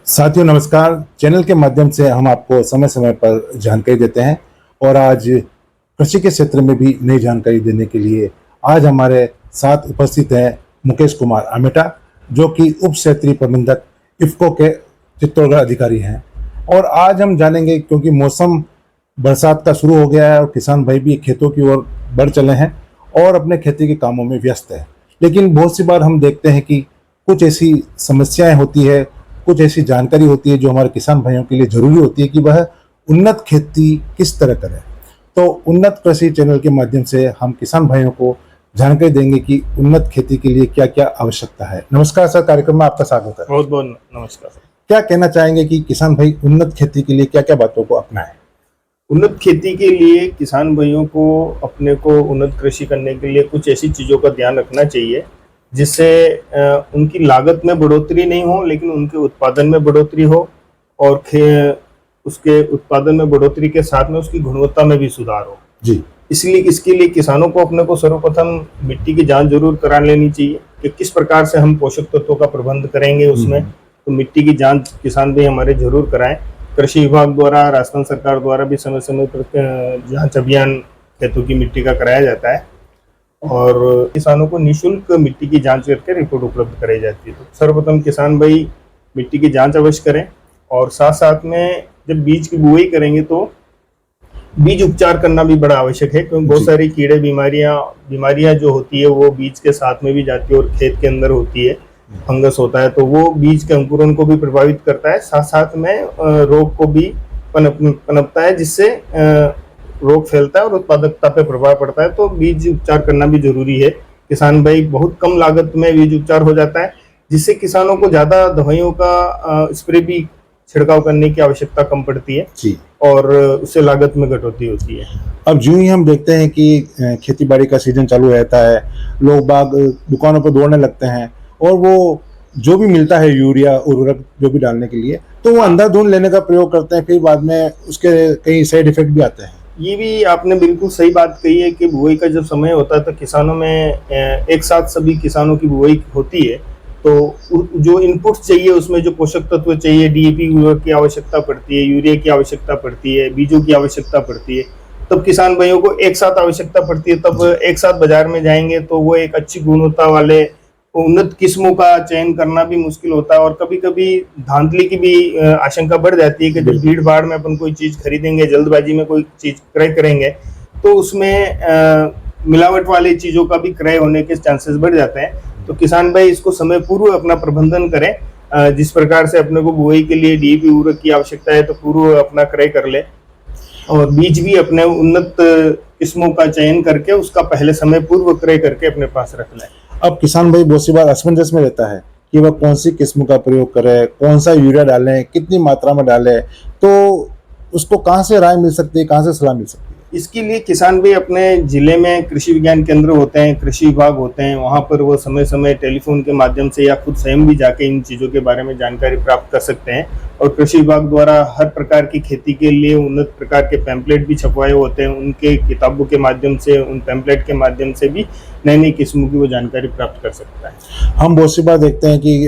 साथियों नमस्कार। चैनल के माध्यम से हम आपको समय समय पर जानकारी देते हैं और आज कृषि के क्षेत्र में भी नई जानकारी देने के लिए आज हमारे साथ उपस्थित हैं मुकेश कुमार आमेटा, जो कि उप क्षेत्रीय प्रबंधक इफ्को के चित्तौड़गढ़ अधिकारी हैं। और आज हम जानेंगे, क्योंकि मौसम बरसात का शुरू हो गया है और किसान भाई भी खेतों की ओर बढ़ चले हैं और अपने खेती के कामों में व्यस्त है। लेकिन बहुत सी बार हम देखते हैं कि कुछ ऐसी समस्याएं होती है, कुछ ऐसी जानकारी होती है जो हमारे किसान भाइयों के लिए जरूरी होती है कि वह उन्नत खेती किस तरह करें। तो उन्नत कृषि चैनल के माध्यम से हम किसान भाइयों को जानकारी देंगे कि उन्नत खेती के लिए क्या क्या आवश्यकता है। नमस्कार सर, कार्यक्रम में आपका स्वागत है। बहुत बहुत नमस्कार सर। क्या कहना चाहेंगे कि किसान भाई उन्नत खेती के लिए क्या क्या बातों को अपनाएं? उन्नत खेती के लिए किसान भाइयों को अपने को उन्नत कृषि करने के लिए कुछ ऐसी चीज़ों का ध्यान रखना चाहिए जिससे उनकी लागत में बढ़ोतरी नहीं हो, लेकिन उनके उत्पादन में बढ़ोतरी हो और उसके उत्पादन में बढ़ोतरी के साथ में उसकी गुणवत्ता में भी सुधार हो जी। इसलिए इसके लिए किसानों को अपने को सर्वप्रथम मिट्टी की जांच जरूर करा लेनी चाहिए कि किस प्रकार से हम पोषक तत्वों का प्रबंध करेंगे उसमें। तो मिट्टी की जांच किसान भी हमारे जरूर कराएं। कृषि विभाग द्वारा, राजस्थान सरकार द्वारा भी समय समय पर जांच अभियान खेतों की मिट्टी का कराया जाता है और किसानों को निःशुल्क मिट्टी की जांच करके रिपोर्ट उपलब्ध कराई जाती है। तो सर्वप्रथम किसान भाई मिट्टी की जांच अवश्य करें और साथ साथ में जब बीज की बुआई करेंगे तो बीज उपचार करना भी बड़ा आवश्यक है, क्योंकि बहुत सारी कीड़े बीमारियां जो होती है वो बीज के साथ में भी जाती है और खेत के अंदर होती है, फंगस होता है तो वो बीज के अंकुरण को भी प्रभावित करता है, साथ साथ में रोग को भी पनपता है, जिससे रोग फैलता है और उत्पादकता पे प्रभाव पड़ता है। तो बीज उपचार करना भी जरूरी है। किसान भाई बहुत कम लागत में बीज उपचार हो जाता है, जिससे किसानों को ज्यादा दवाइयों का स्प्रे भी छिड़काव करने की आवश्यकता कम पड़ती है जी। और उससे लागत में कटौती होती है। अब जो ही हम देखते हैं कि खेती बाड़ी का सीजन चालू रहता है, लोग बाग दुकानों पर दौड़ने लगते हैं और वो जो भी मिलता है यूरिया उर्वरक जो भी डालने के लिए, तो वो अंधाधुंध लेने का प्रयोग करते हैं, फिर बाद में उसके कई साइड इफेक्ट भी आते हैं। ये भी आपने बिल्कुल सही बात कही है कि बुआई का जब समय होता है तो किसानों में एक साथ सभी किसानों की बुआई होती है, तो जो इनपुट चाहिए उसमें जो पोषक तत्व चाहिए, डीएपी की आवश्यकता पड़ती है, यूरिया की आवश्यकता पड़ती है, बीजों की आवश्यकता पड़ती है, तब किसान भाइयों को एक साथ आवश्यकता पड़ती है। तब एक साथ बाजार में जाएंगे तो वो एक अच्छी गुणवत्ता वाले उन्नत किस्मों का चयन करना भी मुश्किल होता है और कभी कभी धांधली की भी आशंका बढ़ जाती है कि जब भीड़ भाड़ में अपन कोई चीज खरीदेंगे, जल्दबाजी में कोई चीज क्रय करेंगे तो उसमें मिलावट वाली चीजों का भी क्रय होने के चांसेस बढ़ जाते हैं। तो किसान भाई इसको समय पूर्व अपना प्रबंधन करें। जिस प्रकार से अपने को बुआई के लिए डीएपी उर्वरक की आवश्यकता है तो पूर्व अपना क्रय कर ले और बीज भी अपने उन्नत किस्मों का चयन करके उसका पहले समय पूर्व क्रय करके अपने पास रख ले। अब किसान भाई बहुत सी बार असमंजस में रहता है कि वह कौन सी किस्म का प्रयोग करे, कौन सा यूरिया डालें, कितनी मात्रा में डालें, तो उसको कहाँ से राय मिल सकती है, कहाँ से सलाह मिल सकती है? इसके लिए किसान भी अपने जिले में कृषि विज्ञान केंद्र होते हैं, कृषि विभाग होते हैं, वहाँ पर वो समय समय टेलीफोन के माध्यम से या खुद स्वयं भी जाके इन चीज़ों के बारे में जानकारी प्राप्त कर सकते हैं। और कृषि विभाग द्वारा हर प्रकार की खेती के लिए उन्नत प्रकार के पैम्पलेट भी छपवाए होते हैं, उनके किताबों के माध्यम से, उन पैम्पलेट के माध्यम से भी नई नई किस्मों की वो जानकारी प्राप्त कर सकता है। हम बहुत सी बार देखते हैं कि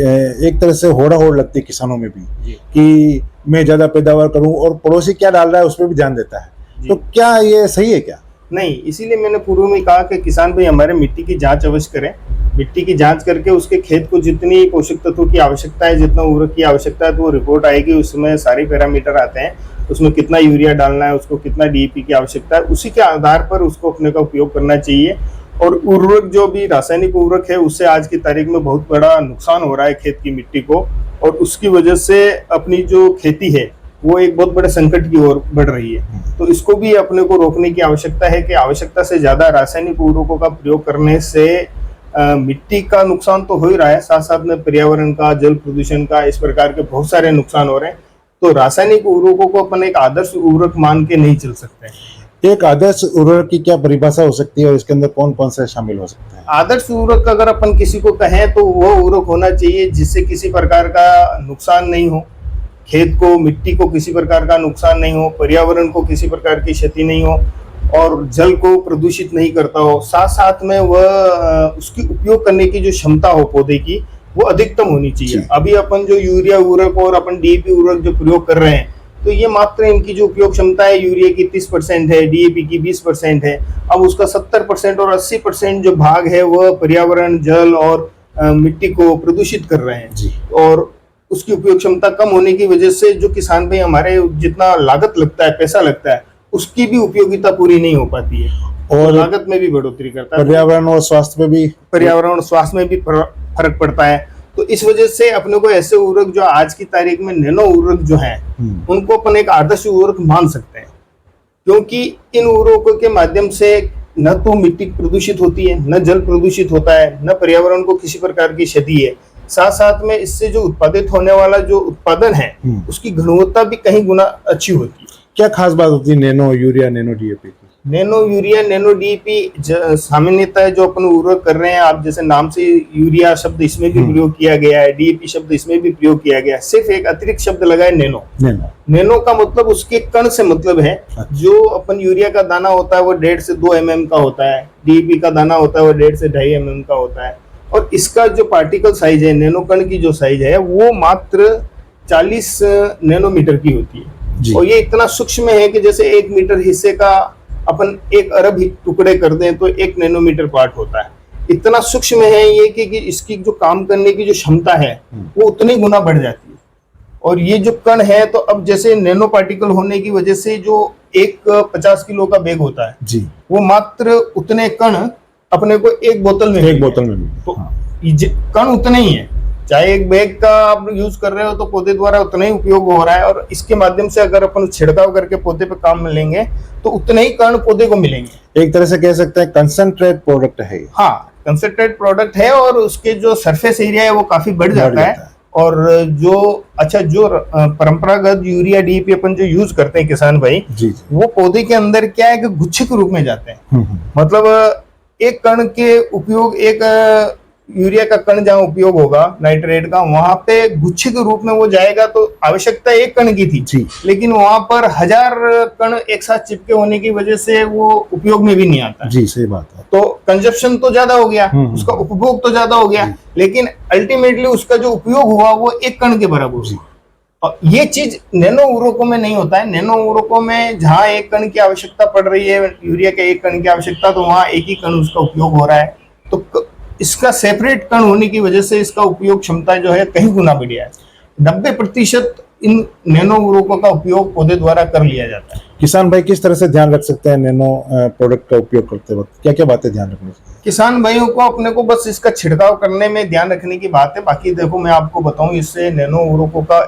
एक तरह से होड़ा होड़ लगती है किसानों में भी कि मैं ज़्यादा पैदावार करूं और पड़ोसी क्या डाल रहा है उस पर भी ध्यान देता है, तो क्या ये सही है क्या? नहीं, इसीलिए मैंने पूर्व में कहा कि किसान भाई हमारे मिट्टी की जांच अवश्य करें। मिट्टी की जांच करके उसके खेत को जितनी पोषक तत्वों की आवश्यकता है, जितना उर्वरक की आवश्यकता है, तो वो रिपोर्ट आएगी, उसमें सारे पैरामीटर आते हैं, उसमें कितना यूरिया डालना है, उसको कितना डीएपी की आवश्यकता है, उसी के आधार पर उसको अपने का उपयोग करना चाहिए। और उर्वरक जो भी रासायनिक उर्वरक है उससे आज की तारीख में बहुत बड़ा नुकसान हो रहा है खेत की मिट्टी को, और उसकी वजह से अपनी जो खेती है वो एक बहुत बड़े संकट की ओर बढ़ रही है। तो इसको भी अपने को रोकने की आवश्यकता है कि आवश्यकता से ज्यादा रासायनिक उर्वरकों का प्रयोग करने से मिट्टी का नुकसान तो हो ही रहा है, साथ साथ में पर्यावरण का, जल प्रदूषण का, इस प्रकार के बहुत सारे नुकसान हो रहे हैं। तो रासायनिक उर्वरकों को अपन एक आदर्श उर्वरक मान के नहीं चल सकते। एक आदर्श उर्वरक की क्या परिभाषा हो सकती है और इसके अंदर कौन कौन से शामिल हो सकते हैं? आदर्श उर्वरक अगर अपन किसी को कहें तो वो उर्वरक होना चाहिए जिससे किसी प्रकार का नुकसान नहीं हो, खेत को, मिट्टी को किसी प्रकार का नुकसान नहीं हो, पर्यावरण को किसी प्रकार की क्षति नहीं हो और जल को प्रदूषित नहीं करता हो, साथ साथ में वह उसकी उपयोग करने की जो क्षमता हो पौधे की वो अधिकतम होनी चाहिए। जी। अभी अपन जो यूरिया उर्वरक और अपन डीएपी उर्वरक जो प्रयोग कर रहे हैं, तो ये मात्र इनकी जो उपयोग क्षमता है यूरिया की 30% है, डीएपी की 20% है। अब उसका 70% और 80% जो भाग है वह पर्यावरण, जल और मिट्टी को प्रदूषित कर रहे हैं। जी। और उसकी उपयोग क्षमता कम होने की वजह से जो किसान भाई हमारे जितना लागत लगता है, पैसा लगता है, उसकी भी उपयोगिता पूरी नहीं हो पाती है और लागत में भी बढ़ोतरी करता है। पर्यावरण और स्वास्थ्य में भी फर्क पड़ता है। तो इस वजह से अपने को ऐसे उर्वरक जो आज की तारीख में नैनो उर्वरक जो हैं, उनको अपन एक आदर्श उर्वरक मान सकते हैं, क्योंकि इन उर्वरकों के माध्यम से न तो मिट्टी प्रदूषित होती है, न जल प्रदूषित होता है, न पर्यावरण को किसी प्रकार की क्षति है। साथ साथ में इससे जो उत्पादित होने वाला जो उत्पादन है, उसकी गुणवत्ता भी कहीं गुना अच्छी होती है। क्या खास बात होती है नैनो यूरिया, नैनो डीएपी की? नैनो यूरिया, नैनो डीएपी सामान्यतः जो अपन उर्वरक कर रहे हैं, आप जैसे नाम से यूरिया शब्द इसमें भी प्रयोग किया गया है, डीएपी शब्द इसमें भी प्रयोग किया गया है, सिर्फ एक अतिरिक्त शब्द लगा है नैनो। नैनो का मतलब उसके कण से मतलब है। जो अपन यूरिया का दाना होता है वो 1.5 से 2 mm का होता है, डीएपी का दाना होता है वो 1.5 से 2.5 mm का होता है, और इसका जो पार्टिकल साइज है, नैनो कण की जो साइज है, वो मात्र 40 नैनोमीटर की होती है। और ये इतना सूक्ष्म है कि जैसे 1 मीटर हिस्से का अपन 1 अरब टुकड़े कर दें तो 1 नैनोमीटर पार्ट होता है। इतना सूक्ष्म है ये कि इसकी जो काम करने की जो क्षमता है वो उतनी गुना बढ़ जाती है। और ये जो कण है, तो अब जैसे नैनो पार्टिकल होने की वजह से जो एक 50 किलो का बैग होता है जी, वो मात्र उतने कण अपने को एक बोतल में तो कण उतने ही है। चाहे एक बैग का आप यूज कर रहे हो तो पौधे द्वारा उतना ही उपयोग हो रहा है, और इसके माध्यम से अगर अपन छिड़काव करके पौधे पे काम में लेंगे तो उतने ही कण पौधे को मिलेंगे। एक तरह से कह सकते हैं कंसंट्रेट प्रोडक्ट है। हाँ, कंसंट्रेट प्रोडक्ट है, और उसके जो सरफेस एरिया है वो काफी बढ़ जाता है। और जो परंपरागत यूरिया डीएपी अपन जो यूज करते हैं किसान भाई जी, वो पौधे के अंदर क्या है कि गुच्छे के रूप में जाते हैं। मतलब एक कण के उपयोग, एक यूरिया का कण जहाँ उपयोग होगा नाइट्रेट का, वहां पे गुच्छे के रूप में वो जाएगा, तो आवश्यकता एक कण की थी, लेकिन वहां पर 1000 कण एक साथ चिपके होने की वजह से वो उपयोग में भी नहीं आता जी। सही बात है। तो कंजप्शन तो ज्यादा हो गया, उसका उपभोग तो ज्यादा हो गया, लेकिन अल्टीमेटली उसका जो उपयोग हुआ वो एक कण के बराबर हुआ। और ये चीज नैनो उर्वरकों में नहीं होता है। नैनो उर्वरकों में जहाँ एक कण की आवश्यकता पड़ रही है, यूरिया के एक कण की आवश्यकता, तो वहां एक ही कण उसका उपयोग हो रहा है। तो इसका सेपरेट कण होने की वजह से इसका उपयोग क्षमता जो है कहीं गुना बढ़िया है। 90% इन नैनो उर्वरकों का उपयोग पौधे द्वारा कर लिया जाता है। किसान भाई किस तरह से ध्यान रख सकते हैं नैनो प्रोडक्ट का उपयोग करते वक्त? क्या क्या बातें ध्यान रखनी चाहिए? किसान भाइयों को अपने को बस इसका छिड़काव करने में ध्यान रखने की बात है। बाकी देखो, मैं आपको बताऊं, इससे नैनो उर्वरकों का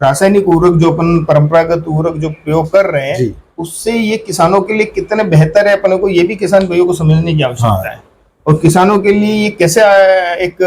रासायनिक उर्वरक जो अपन परंपरागत उर्वरक जो प्रयोग कर रहे हैं, उससे ये किसानों के लिए कितने बेहतर है, अपने को ये भी किसान भाइयों को समझने की आवश्यकता है। और किसानों के लिए ये कैसे एक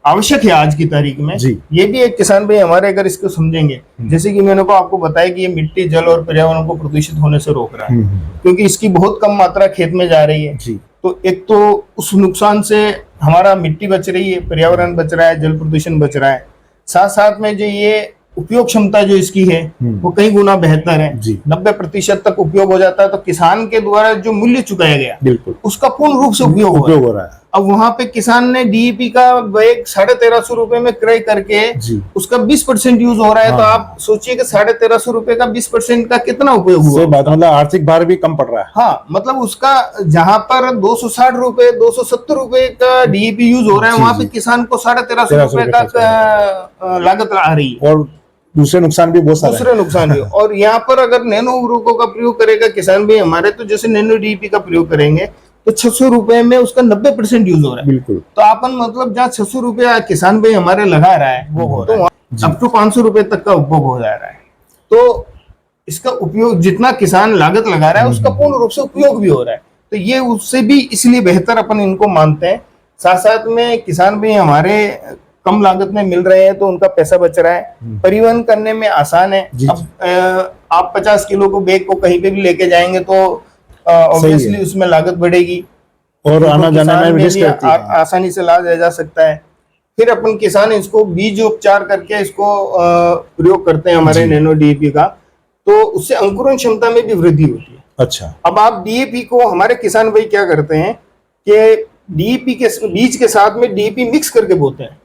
आवश्यक है आज की तारीख में, ये भी एक किसान भाई हमारे अगर इसको समझेंगे, जैसे कि मैंने को आपको बताया कि ये मिट्टी, जल और पर्यावरण को प्रदूषित होने से रोक रहा है, क्योंकि इसकी बहुत कम मात्रा खेत में जा रही है। तो एक तो उस नुकसान से हमारा मिट्टी बच रही है, पर्यावरण बच रहा है, जल प्रदूषण बच रहा है। साथ साथ में जो ये उपयोग क्षमता जो इसकी है वो कई गुना बेहतर है। 90% तक उपयोग हो जाता है। तो किसान के द्वारा जो मूल्य चुकाया गया, बिल्कुल उसका पूर्ण रूप से उपयोग हो रहा है। अब वहां पे किसान ने डीएपी का बैग 1350 रुपए में क्रय करके उसका 20% यूज हो रहा है। तो आप सोचिए कि 1350 रुपए का 20% का कितना उपयोग हुआ। मतलब आर्थिक भार भी कम पड़ रहा है। हाँ, मतलब उसका जहां पर 260 रुपए, 270 रुपए का डीएपी यूज हो रहा है, वहां पे किसान को 1350 रुपए का लागत आ रही है। और दूसरे नुकसान भी बहुत सारे भी। और यहाँ पर अगर नैनो उर्वरकों का प्रयोग करेगा किसान भी हमारे, तो जैसे नैनो डीएपी का प्रयोग करेंगे तो 600 रुपए में उसका 90% यूज हो रहा है। बिल्कुल। तो अपन मतलब जहाँ 600 रुपया किसान भाई हमारे लगा रहा है, वो हो रहा है अब तो 500 रुपए तक का उपभोग हो जा रहा है। तो इसका उपयोग जितना किसान लागत लगा रहा है उसका पूर्ण रूप से उपयोग भी हो रहा है। तो ये उससे भी इसलिए बेहतर अपन इनको मानते हैं। साथ साथ में किसान भी हमारे कम लागत में मिल रहे हैं, तो उनका पैसा बच रहा है, परिवहन करने में आसान है। अब आप 50 किलो को बैग को कहीं पे भी लेके जाएंगे तो ऑब्वियसली उसमें लागत बढ़ेगी, और आना जाना में भी आसानी से लाया जा सकता है। फिर अपन किसान इसको बीज उपचार करके इसको प्रयोग करते हैं हमारे नैनो डीएपी का, तो उससे अंकुरण क्षमता में भी वृद्धि होती है। अच्छा। अब आप डीएपी को, हमारे किसान भाई क्या करते हैं कि डीईपी के बीज के साथ में डीईपी मिक्स करके बोते हैं।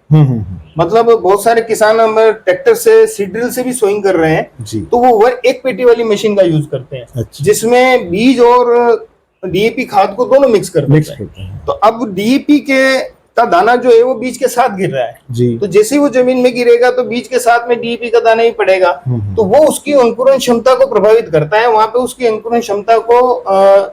मतलब बहुत सारे किसान हम ट्रैक्टर से सीड ड्रिल से भी सोइंग कर रहे हैं जी। तो वो एक पेटी वाली मशीन का यूज करते हैं। अच्छा। जिसमें बीज और डीएपी खाद को दोनों मिक्स करते हैं। तो अब डीएपी का दाना जो है वो बीज के साथ गिर रहा है जी। तो जैसे ही वो जमीन में गिरेगा तो बीज के साथ में डीएपी का दाना ही पड़ेगा तो वो उसकी अंकुरण क्षमता को प्रभावित करता है, वहां पे उसकी अंकुरण क्षमता को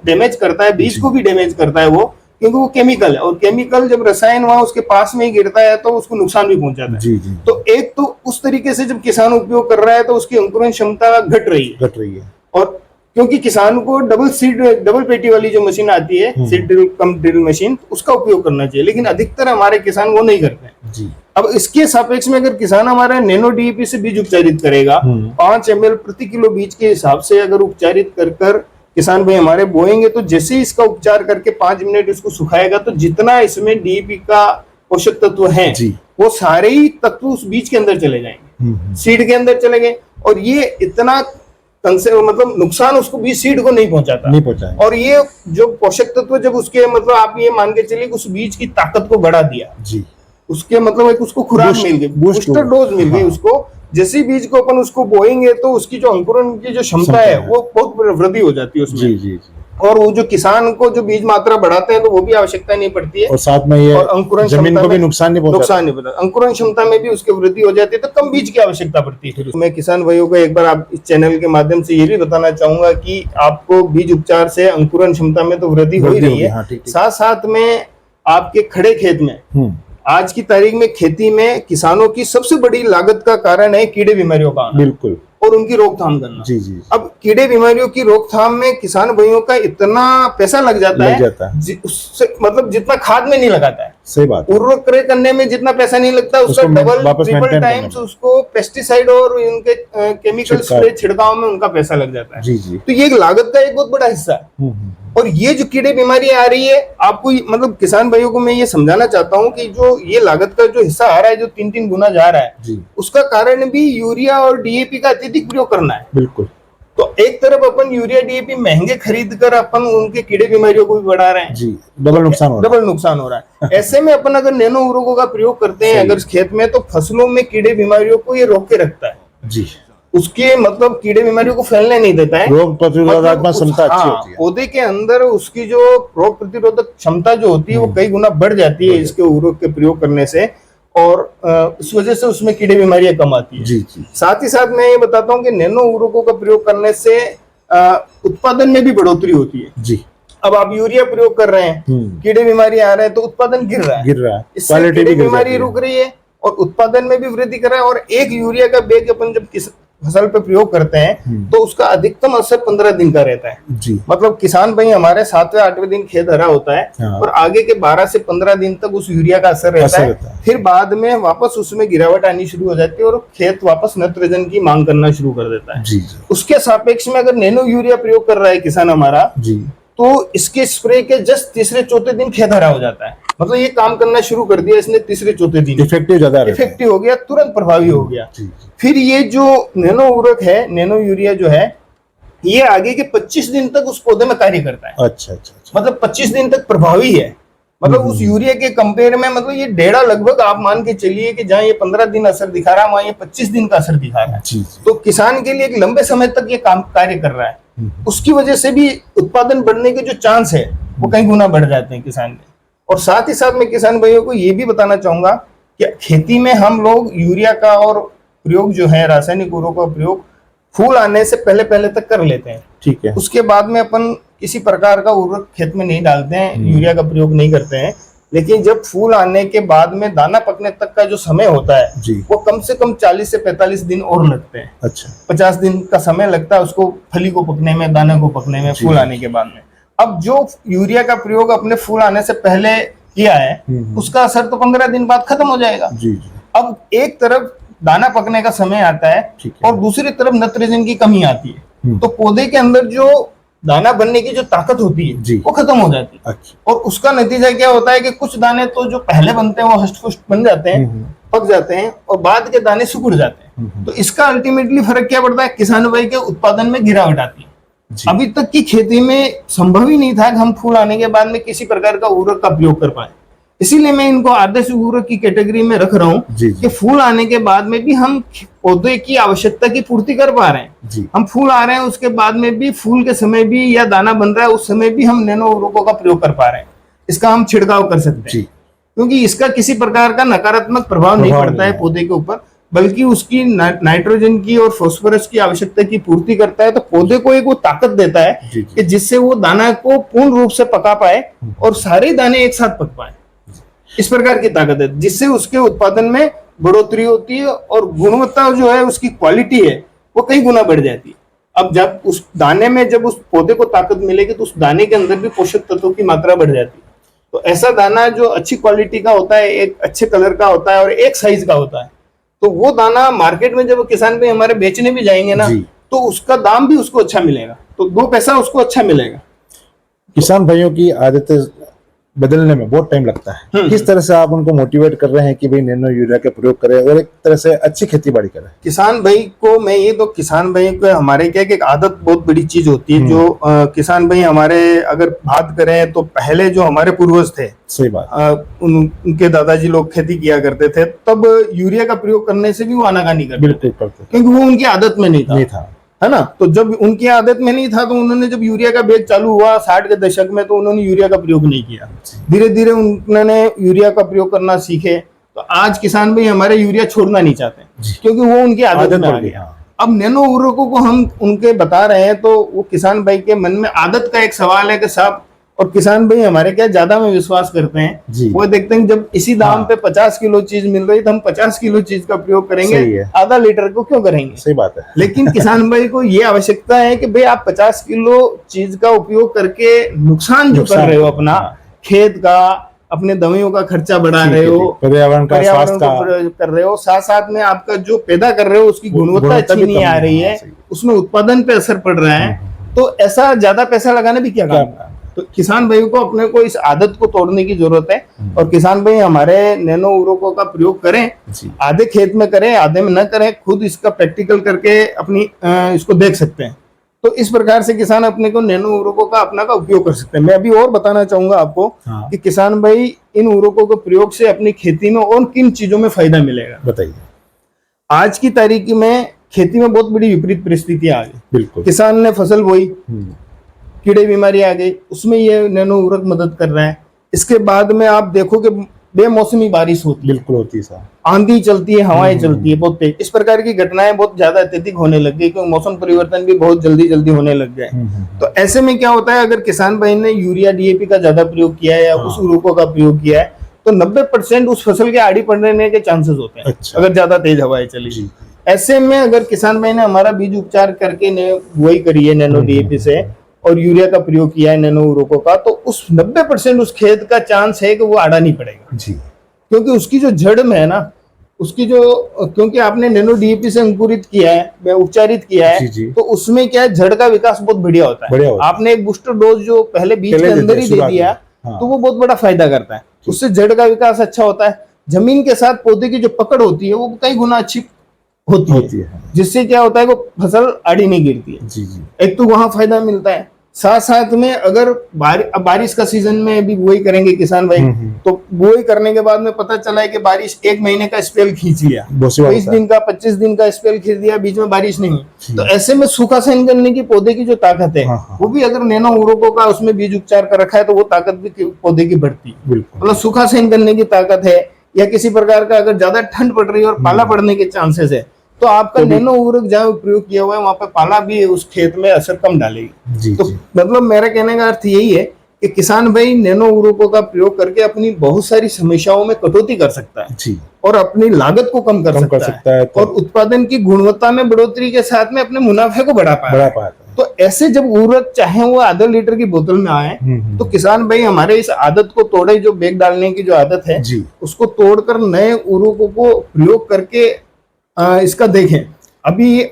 डैमेज करता है, बीज को भी डैमेज करता है वो, क्योंकि वो केमिकल है और केमिकल जब रसायन वहां उसके पास में ही गिरता है तो उसको नुकसान भी पहुंचाता है। जी जी। तो एक तो उस तरीके से जब किसान उपयोग कर रहा है तो उसकी अंकुरण क्षमता घट रही है और क्योंकि किसान को डबल पेटी वाली जो मशीन आती है सीड ड्रिल कम ड्रिल मशीन, उसका उपयोग करना चाहिए, लेकिन अधिकतर हमारे किसान वो नहीं करते हैं जी। अब इसके सापेक्ष में अगर किसान हमारा नैनो डीएपी से बीज उपचारित करेगा 5 ml प्रति किलो बीज के हिसाब से अगर उपचारित कर किसान भाई हमारे बोएंगे तो जैसे ही इसका उपचार करके 5 मिनट इसको सुखाएगा तो जितना इसमें डीएपी का पोषक तत्व है वो सारे ही तत्व उस बीज के अंदर चले जाएंगे, सीड के अंदर चले गए और ये इतना मतलब नुकसान उसको बीज सीड को नहीं पहुंचाता और ये जो पोषक तत्व जब उसके मतलब आप ये मान के चलिए उस बीज की ताकत को बढ़ा दिया जी। उसके मतलब एक उसको खुराक मिल गई, बूस्टर डोज मिल गई उसको। जैसे बीज को अपन उसको बोएंगे तो उसकी जो अंकुरण की जो क्षमता है वो बहुत वृद्धि हो जाती है उसमें जी, जी, जी। और वो जो किसान को जो बीज मात्रा बढ़ाते हैं तो वो भी आवश्यकता नहीं पड़ती है और साथ में ये अंकुरण जमीन को भी नुकसान नहीं पहुंचाता, अंकुरण क्षमता में भी उसकी वृद्धि हो जाती है तो कम बीज की आवश्यकता पड़ती है। मैं किसान भाइयों को एक बार आप इस चैनल के माध्यम से ये भी बताना चाहूंगा कि आपको बीज उपचार से अंकुरण क्षमता में तो वृद्धि हो ही रही है, साथ साथ में आपके खड़े खेत में आज की तारीख में खेती में किसानों की सबसे बड़ी लागत का कारण है कीड़े बीमारियों का आना। बिल्कुल। और उनकी रोकथाम करना जी जी। अब कीड़े बीमारियों की रोकथाम में किसान भाइयों का इतना पैसा लग जाता है उससे मतलब जितना खाद में नहीं लगाता है, सही बात, उर्वरक करने में जितना पैसा नहीं लगता उसका डबल ट्रिपल टाइम्स उसको पेस्टिसाइड और उनके केमिकल स्प्रे छिड़काव में उनका पैसा लग जाता है जी जी। तो ये लागत का एक बहुत बड़ा हिस्सा है। और ये जो कीड़े बीमारी आ रही है आपको मतलब किसान भाइयों को मैं ये समझाना चाहता हूँ कि जो ये लागत का जो हिस्सा आ रहा है जो 3-3 गुना जा रहा है उसका कारण भी यूरिया और डीएपी का अत्यधिक प्रयोग करना है। बिल्कुल। तो एक तरफ अपन यूरिया डीएपी महंगे खरीद कर अपन उनके कीड़े बीमारियों को भी बढ़ा रहे हैं जी, डबल नुकसान हो रहा है। ऐसे में अपन अगर नैनो उर्वरकों का प्रयोग करते हैं अगर खेत में तो फसलों में कीड़े बीमारियों को ये रोक के रखता है जी, उसके मतलब कीड़े बीमारियों को फैलने नहीं देता है, रोग प्रतिरोधक क्षमता अच्छी होती है, पौधे के अंदर उसकी जो रोग प्रतिरोधक क्षमता जो होती है वो कई गुना बढ़ जाती है इसके उर्वरक के प्रयोग करने से और इस वजह से उसमें कीड़े बीमारियां कम आती है जी जी। साथ ही साथ मैं ये बताता हूँ कि नैनो उर्वरकों का प्रयोग करने से उत्पादन में भी बढ़ोतरी होती है जी। अब आप यूरिया प्रयोग कर रहे हैं कीड़े बीमारी आ रहे हैं तो उत्पादन गिर रहा है, इससे कीड़े बीमारी रुक रही है और उत्पादन में भी वृद्धि कर रहा है। और एक यूरिया का बैग अपन जब फसल पे प्रयोग करते हैं तो उसका अधिकतम असर 15 दिन का रहता है जी। मतलब किसान भाई हमारे 7वें 8वें दिन खेत हरा होता है और आगे के 12 से 15 दिन तक उस यूरिया का असर रहता है। फिर बाद में वापस उसमें गिरावट आनी शुरू हो जाती है और खेत वापस नाइट्रोजन की मांग करना शुरू कर देता है जी। उसके सापेक्ष में अगर नैनो यूरिया प्रयोग कर रहा है किसान हमारा जी तो इसके स्प्रे के जस्ट 3-4 दिन खेत हरा हो जाता है। मतलब ये काम करना शुरू कर दिया इसने 3-4 दिन, इफेक्टिव हो गया, तुरंत प्रभावी हो गया। फिर ये जो नैनो उर्वरक है नैनो यूरिया जो है ये आगे के 25 दिन तक उस पौधे में कार्य करता है। अच्छा। मतलब 25 दिन तक प्रभावी है। मतलब उस यूरिया के कंपेयर में मतलब ये डेढ़ा लगभग आप मान के चलिए कि जहाँ ये 15 दिन असर दिखा रहा है वहां ये 25 दिन का असर दिखा रहा है। तो किसान के लिए एक लंबे समय तक ये काम कार्य कर रहा है। उसकी वजह से भी उत्पादन बढ़ने के जो चांस है वो कई गुना बढ़ जाते हैं किसान के। और साथ ही साथ मैं किसान भाइयों को ये भी बताना चाहूंगा कि खेती में हम लोग यूरिया का और प्रयोग जो है रासायनिक उर्वरकों का प्रयोग फूल आने से पहले तक कर लेते हैं, ठीक है। उसके बाद में अपन किसी प्रकार का उर्वरक खेत में नहीं डालते हैं, यूरिया का प्रयोग नहीं करते हैं। लेकिन जब फूल आने के बाद में दाना पकने तक का जो समय होता है जी। वो कम से कम 40 से 45 दिन और लगते हैं। अच्छा। 50 दिन का समय लगता है उसको फली को पकने में, दाने को पकने में, फूल आने के बाद में। अब जो यूरिया का प्रयोग अपने फूल आने से पहले किया है उसका असर तो 15 दिन बाद खत्म हो जाएगा जी। अब एक तरफ दाना पकने का समय आता है और दूसरी तरफ नाइट्रोजन की कमी आती है तो पौधे के अंदर जो दाना बनने की जो ताकत होती है वो खत्म हो जाती है। अच्छा। और उसका नतीजा क्या होता है कि कुछ दाने तो जो पहले बनते हैं वो हष्ट-पुष्ट बन जाते हैं, पक जाते हैं और बाद के दाने सिकुड़ जाते हैं। तो इसका अल्टीमेटली फर्क क्या पड़ता है, किसान भाई के उत्पादन में गिरावट आती है। जी। अभी तक की खेती में संभव ही नहीं था कि हम फूल आने के बाद में किसी प्रकार का उर्वरक का प्रयोग कर पाए। इसीलिए मैं इनको आदर्श उर्वरक की कैटेगरी में रख रहा हूँ जी, जी। कि फूल आने के बाद में भी हम पौधे की आवश्यकता की पूर्ति कर पा रहे हैं। जी। हम फूल आ रहे हैं उसके बाद में भी, फूल के समय भी या दाना बन रहा है उस समय भी हम नैनो उर्वरकों का प्रयोग कर पा रहे हैं। इसका हम छिड़काव कर सकते जी। हैं, क्योंकि इसका किसी प्रकार का नकारात्मक प्रभाव नहीं पड़ता है पौधे के ऊपर, बल्कि उसकी नाइट्रोजन की और फास्फोरस की आवश्यकता की पूर्ति करता है। तो पौधे को एक वो ताकत देता है जी, कि जिससे वो दाना को पूर्ण रूप से पका पाए और सारे दाने एक साथ पक पाए। इस प्रकार की ताकत है जिससे उसके उत्पादन में बढ़ोतरी होती है और गुणवत्ता जो है उसकी क्वालिटी है वो कई गुना बढ़ जाती है। अब जब उस दाने में जब उस पौधे को ताकत मिलेगी तो उस दाने के अंदर भी पोषक तत्वों की मात्रा बढ़ जाती है। तो ऐसा दाना जो अच्छी क्वालिटी का होता है, एक अच्छे कलर का होता है और एक साइज का होता है, तो वो दाना मार्केट में जब किसान भाई हमारे बेचने भी जाएंगे ना, तो उसका दाम भी उसको अच्छा मिलेगा, तो 2 पैसा उसको अच्छा मिलेगा। किसान भाइयों की आदतें बदलने में बहुत टाइम लगता है। किस तरह से आप उनको मोटिवेट कर रहे हैं कि भाई नैनो यूरिया का प्रयोग करें और एक तरह से अच्छी खेती बाड़ी करें? किसान भाई को मैं ये तो किसान भाई को हमारे क्या कि एक आदत बहुत बड़ी चीज होती है जो किसान भाई हमारे अगर बात करें तो पहले जो हमारे पूर्वज थे, सही बात, उनके दादाजी लोग खेती किया करते थे, तब यूरिया का प्रयोग करने से भी वो आनाकानी करते बिल्कुल करते, क्योंकि वो उनकी आदत में नहीं था, है ना। तो जब उनकी आदत में नहीं था तो उन्होंने जब यूरिया का बैग चालू हुआ 60 के दशक में, तो उन्होंने यूरिया का प्रयोग नहीं किया। धीरे धीरे उन्होंने यूरिया का प्रयोग करना सीखे। तो आज किसान भाई हमारे यूरिया छोड़ना नहीं चाहते क्योंकि वो उनकी आदत में आ गया। अब नैनो उर्वरकों को हम उनके बता रहे हैं तो वो किसान भाई के मन में आदत का एक सवाल है कि साहब, और किसान भाई हमारे क्या ज्यादा में विश्वास करते हैं, वो देखते हैं जब इसी दाम पे 50 किलो चीज मिल रही तो हम 50 किलो चीज का प्रयोग करेंगे, आधा लीटर को क्यों करेंगे। सही बात है। लेकिन किसान भाई को ये आवश्यकता है कि भाई आप 50 किलो चीज का उपयोग करके नुकसान जो कर रहे हो अपना खेत का, अपने दवाइयों का खर्चा बढ़ा रहे हो, पर्यावरण का कर रहे हो, साथ साथ में आपका जो पैदा कर रहे हो उसकी गुणवत्ता अच्छी नहीं आ रही है, उसमें उत्पादन पे असर पड़ रहा है, तो ऐसा ज्यादा पैसा लगाने भी क्या काम है। तो किसान भाइयों को अपने को इस आदत को तोड़ने की जरूरत है और किसान भाई हमारे नैनो उर्वरकों का प्रयोग करें, आधे खेत में करें आधे में न करें, खुद इसका प्रैक्टिकल करके अपनी इसको देख सकते हैं। तो इस प्रकार से किसान अपने को नैनो उर्वरकों का अपना का उपयोग कर सकते हैं। मैं अभी और बताना चाहूंगा आपको कि किसान भाई इन उर्वरकों के प्रयोग से अपनी खेती में और किन चीजों में फायदा मिलेगा, बताइए। आज की तारीख में खेती में बहुत बड़ी विपरीत परिस्थितियां आ गई। बिल्कुल, किसान ने फसल बोई, कीड़े बीमारी आ गई, उसमें ये नैनो उर्वरक मदद कर रहा है। इसके बाद में आप देखो कि बेमौसमी बारिश होती है, बिल्कुल होती है सर, आंधी चलती है, हवाएं चलती है बहुत तेज, इस प्रकार की घटनाएं बहुत ज्यादा अत्यधिक होने लग गई क्योंकि मौसम परिवर्तन भी बहुत जल्दी जल्दी होने लग गया है। तो ऐसे में क्या होता है, अगर किसान भाई ने यूरिया डीएपी का ज्यादा प्रयोग किया है या उस उर्वरकों का प्रयोग किया है तो 90% उस फसल के आड़ी पड़ने के चांसेस होते हैं। अच्छा। अगर ज्यादा तेज हवाएं चली, ऐसे में अगर किसान भाई ने हमारा बीज उपचार करके बुआई करी है नैनो डीएपी से और यूरिया का प्रयोग किया है नैनो उर्वरकों का, तो उस 90% उस खेत का चांस है कि वो आड़ा नहीं पड़ेगा जी, क्योंकि उसकी जो जड़ में है ना, उसकी जो, क्योंकि आपने नैनो डीएपी से अंकुरित किया है, उपचारित किया है, तो उसमें क्या है, जड़ का विकास बहुत बढ़िया होता है। आपने एक बूस्टर डोज जो पहले बीज के अंदर ही दे दिया तो वो बहुत बड़ा फायदा करता है, उससे जड़ का विकास अच्छा होता है। जमीन के साथ पौधे की जो पकड़ होती है वो कई गुना अच्छी होती है, जिससे क्या होता है वो फसल आड़ी नहीं गिरती है। जी जी। एक तो वहां फायदा मिलता है, साथ साथ में अगर बारिश का सीजन में भी बुआई करेंगे किसान भाई, तो बुआई करने के बाद में पता चला है कि बारिश 1 महीने का स्पेल खींच लिया, 20 दिन का 25 दिन का स्पेल खींच दिया, बीच में बारिश नहीं, तो ऐसे में सूखा सहन करने की पौधे की जो ताकत है वो भी अगर नैनो उर्वरकों का उसमें बीज उपचार कर रखा है तो वो ताकत भी पौधे की बढ़ती है। मतलब सूखा सहन करने की ताकत है, या किसी प्रकार का अगर ज्यादा ठंड पड़ रही है और पाला पड़ने के चांसेस है तो आपका नैनो उर्वरक जहाँ प्रयोग किया हुआ है वहां पे पाला भी उस खेत में असर कम डालेगी। तो मतलब मेरा कहने का अर्थ यही है कि किसान भाई नैनो उर्वरकों का प्रयोग करके अपनी बहुत सारी समस्याओं में कटौती कर सकता है जी, और अपनी लागत को कम कर सकता है और उत्पादन की गुणवत्ता में बढ़ोतरी के साथ में अपने मुनाफे को बढ़ा पाता है। तो ऐसे जब उर्वरक चाहे वो आधा लीटर की बोतल में आए तो किसान भाई हमारे इस आदत को तोड़े, जो बैग डालने की जो आदत है उसको तोड़कर नए उर्वरकों को प्रयोग करके इसका देखें। अभी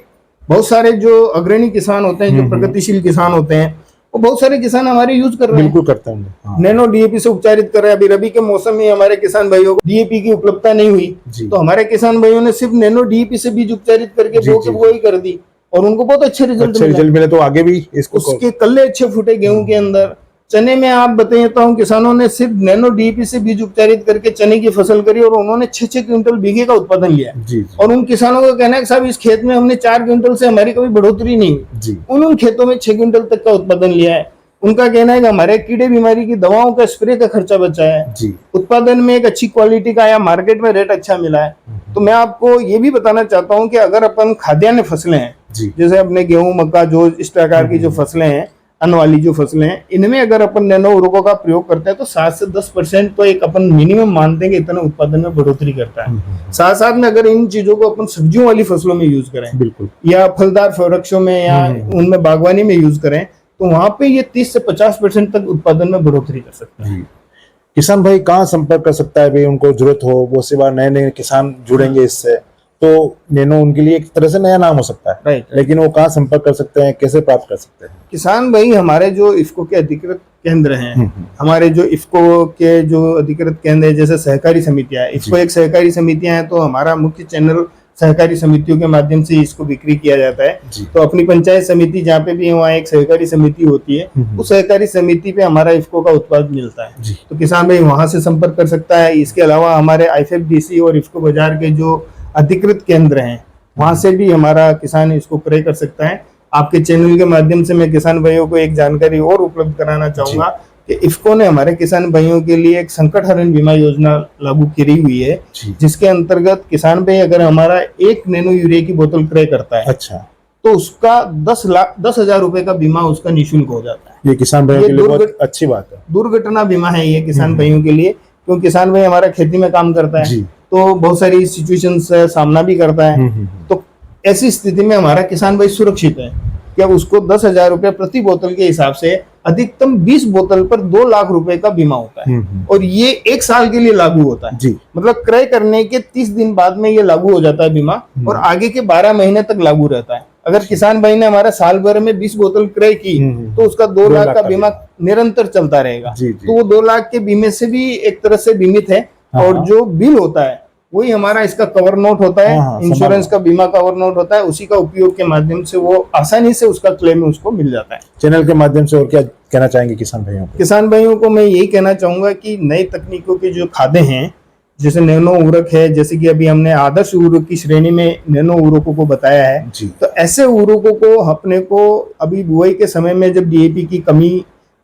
बहुत सारे जो अग्रणी किसान होते हैं, जो प्रगतिशील किसान होते हैं, वो बहुत सारे किसान हमारे यूज कर रहे हैं, बिल्कुल करते हैं, नैनो डीएपी से उपचारित कर रहे हैं। अभी रबी के मौसम में हमारे किसान भाइयों को डीएपी की उपलब्धता नहीं हुई तो हमारे किसान भाइयों ने सिर्फ नैनो डीएपी से बीज उपचारित करके बुआई कर दी। और उनको बहुत अच्छे रिजल्ट अच्छे रिजल्ट मिले तो आगे भी इसको उसके कल्ले अच्छे फूटे गेहूं के अंदर। चने में आप बताता हूँ, किसानों ने सिर्फ नैनो डीएपी से बीज उपचारित करके चने की फसल करी और उन्होंने 6-6 क्विंटल बीघे का उत्पादन लिया जी और उन किसानों का कहना है कि साहब इस खेत में हमने 4 क्विंटल से हमारी कभी बढ़ोतरी नहीं हुई, जी उन खेतों में 6 क्विंटल तक का उत्पादन लिया है। उनका कहना है कि हमारे कीड़े बीमारी की दवाओं का स्प्रे का खर्चा बचा है, जी उत्पादन में एक अच्छी क्वालिटी का आया, मार्केट में रेट अच्छा मिला है। तो मैं आपको ये भी बताना चाहता हूँ कि अगर अपन खाद्यान्न फसलें हैं, जी जैसे अपने गेहूं मक्का जो इस प्रकार की जो फसलें हैं, अन्न वाली जो फसलें हैं, इनमें अगर अपन नैनो उर्वरकों का प्रयोग करते हैं तो 7 से 10% तो एक अपन मिनिमम मानते हैं कि इतना उत्पादन में बढ़ोतरी करता है। साथ साथ में अगर इन चीजों को अपन सब्जियों वाली फसलों में यूज करें बिल्कुल या फलदार वृक्षों में या उनमें बागवानी में यूज करें तो वहां पे ये 30 से 50% तक उत्पादन में बढ़ोतरी कर सकते हैं। जी। किसान भाई कहाँ संपर्क कर सकता है भाई, उनको जरूरत हो वो सेवा, नए नए किसान जुड़ेंगे इससे तो नैनो उनके लिए एक तरह से नया नाम हो सकता है, राइट। लेकिन वो कहाँ संपर्क कर सकते हैं, कैसे प्राप्त कर सकते हैं? किसान भाई हमारे जो इफ्को के अधिकृत केंद्र हैं, हमारे जो इफ्को के जो अधिकृत केंद्र है, जैसे सहकारी समितियां है, इफ्को एक सहकारी समितियां हैं, तो हमारा मुख्य चैनल सहकारी समितियों के माध्यम से इसको बिक्री किया जाता है। तो अपनी पंचायत समिति जहाँ पे भी वहाँ एक सहकारी समिति होती है, उस सहकारी समिति पे हमारा इफ्को का उत्पाद मिलता है, तो किसान भाई वहां से संपर्क कर सकता है। इसके अलावा हमारे IFFDC और इफ्को बाजार के जो अधिकृत केंद्र हैं वहां से भी हमारा किसान इसको क्रय कर सकता है। आपके चैनल के माध्यम से मैं किसान भाइयों को एक जानकारी और उपलब्ध कराना चाहूंगा कि इफ्को ने हमारे किसान भाइयों के लिए एक संकट हरण बीमा योजना लागू करी हुई है, जिसके अंतर्गत किसान भाई अगर हमारा 1 नैनो यूरिया की बोतल क्रय करता है, अच्छा, तो उसका 10,000 रुपए का बीमा उसका निःशुल्क हो जाता है। ये किसान भाइयों के लिए बहुत अच्छी बात है। दुर्घटना बीमा है ये किसान भाइयों के लिए, क्योंकि किसान भाई हमारा खेती में काम करता है तो बहुत सारी सिचुएशन से सामना भी करता है, तो ऐसी स्थिति में हमारा किसान भाई सुरक्षित है। क्या उसको 10,000 रुपए प्रति बोतल के हिसाब से अधिकतम 20 बोतल पर 2 लाख रुपए का बीमा होता है और ये 1 साल के लिए लागू होता है। मतलब क्रय करने के 30 दिन बाद में ये लागू हो जाता है बीमा और आगे के 12 महीने तक लागू रहता है। अगर किसान भाई ने हमारा साल भर में 20 बोतल क्रय की तो उसका 2 लाख का बीमा निरंतर चलता रहेगा। तो वो 2 लाख के बीमे से भी एक तरह से बीमित है और जो बिल होता है वही हमारा इसका कवर नोट होता है, इंश्योरेंस का बीमा कवर नोट होता है, उसी का उपयोग के माध्यम से वो आसानी से उसका क्लेम उसको मिल जाता है। चैनल के माध्यम से और क्या कहना चाहेंगे किसान भाइयों को? किसान भाइयों को मैं यही कहना चाहूंगा कि नई तकनीकों की जो खादें हैं, जैसे नैनो उर्वरक है, जैसे कि अभी हमने आदर्श उर्वरक की श्रेणी में नैनो उर्वरकों को बताया है, तो ऐसे उर्वरकों को अपने को अभी बुआई के समय में जब DAP की कमी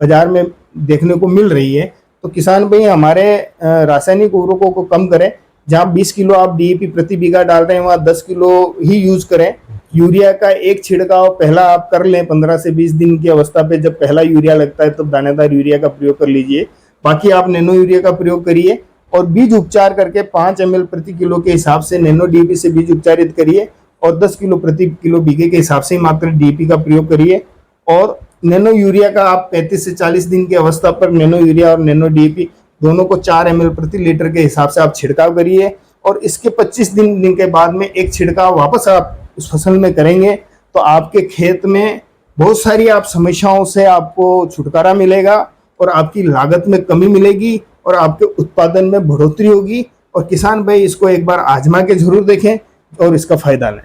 बाजार में देखने को मिल रही है, तो किसान भाई हमारे रासायनिक उर्वरकों को कम करें। जहाँ 20 किलो आप DAP प्रति बीघा डाल रहे हैं वहाँ 10 किलो ही यूज करें। यूरिया का एक छिड़काव पहला आप कर लें 15 से 20 दिन की अवस्था पे, जब पहला यूरिया लगता है तब दानेदार यूरिया का प्रयोग कर लीजिए, बाकी आप नैनो यूरिया का प्रयोग करिए और बीज उपचार करके 5 ml प्रति किलो के हिसाब से नैनो DAP से बीज उपचारित करिए और 10 किलो प्रति किलो बीघे के हिसाब से मात्र DAP का प्रयोग करिए। और नैनो यूरिया का आप 35 से 40 दिन की अवस्था पर नैनो यूरिया और नैनो DAP दोनों को 4 ml प्रति लीटर के हिसाब से आप छिड़काव करिए और इसके 25 दिन के बाद में एक छिड़काव वापस आप उस फसल में करेंगे तो आपके खेत में बहुत सारी आप समस्याओं से आपको छुटकारा मिलेगा और आपकी लागत में कमी मिलेगी और आपके उत्पादन में बढ़ोतरी होगी। और किसान भाई इसको एक बार आजमा के जरूर देखें और इसका फायदा लें।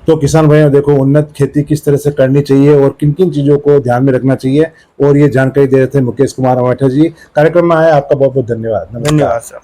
तो किसान भाइयों देखो उन्नत खेती किस तरह से करनी चाहिए और किन किन चीजों को ध्यान में रखना चाहिए, और ये जानकारी दे रहे थे मुकेश कुमार अमाठा जी। कार्यक्रम में आए, आपका बहुत बहुत धन्यवाद। धन्यवाद सर।